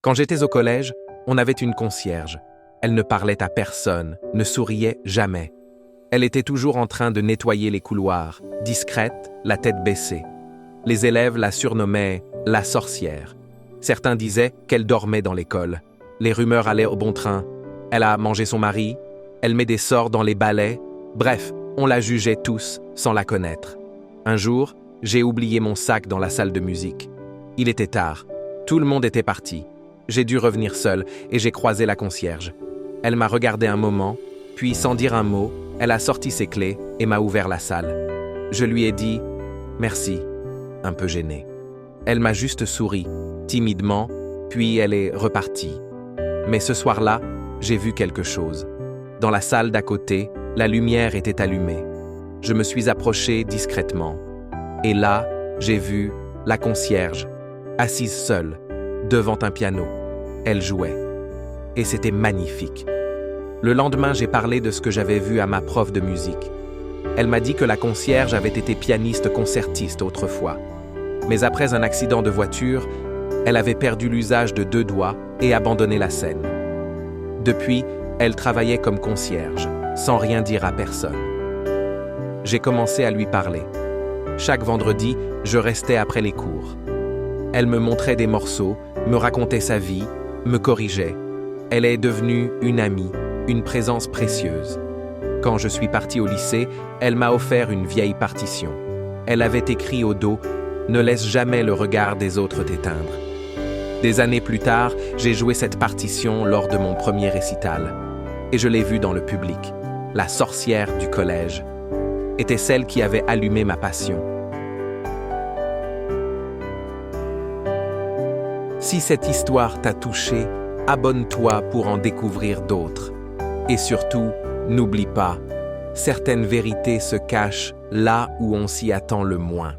Quand j'étais au collège, on avait une concierge. Elle ne parlait à personne, ne souriait jamais. Elle était toujours en train de nettoyer les couloirs, discrète, la tête baissée. Les élèves la surnommaient « la sorcière ». Certains disaient qu'elle dormait dans l'école. Les rumeurs allaient au bon train. Elle a mangé son mari, elle met des sorts dans les balais. Bref, on la jugeait tous sans la connaître. Un jour, j'ai oublié mon sac dans la salle de musique. Il était tard. Tout le monde était parti. J'ai dû revenir seul et j'ai croisé la concierge. Elle m'a regardé un moment, puis sans dire un mot, elle a sorti ses clés et m'a ouvert la salle. Je lui ai dit « Merci », un peu gêné. Elle m'a juste souri, timidement, puis elle est repartie. Mais ce soir-là, j'ai vu quelque chose. Dans la salle d'à côté, la lumière était allumée. Je me suis approché discrètement. Et là, j'ai vu la concierge, assise seule, devant un piano. Elle jouait. Et c'était magnifique. Le lendemain, j'ai parlé de ce que j'avais vu à ma prof de musique. Elle m'a dit que la concierge avait été pianiste concertiste autrefois. Mais après un accident de voiture, elle avait perdu l'usage de 2 doigts et abandonné la scène. Depuis, elle travaillait comme concierge, sans rien dire à personne. J'ai commencé à lui parler. Chaque vendredi, je restais après les cours. Elle me montrait des morceaux, me racontait sa vie, me corrigeait. Elle est devenue une amie, une présence précieuse. Quand je suis parti au lycée, elle m'a offert une vieille partition. Elle avait écrit au dos « Ne laisse jamais le regard des autres t'éteindre ». Des années plus tard, j'ai joué cette partition lors de mon premier récital. Et je l'ai vue dans le public. La sorcière du collège était celle qui avait allumé ma passion. Si cette histoire t'a touché, abonne-toi pour en découvrir d'autres. Et surtout, n'oublie pas, certaines vérités se cachent là où on s'y attend le moins.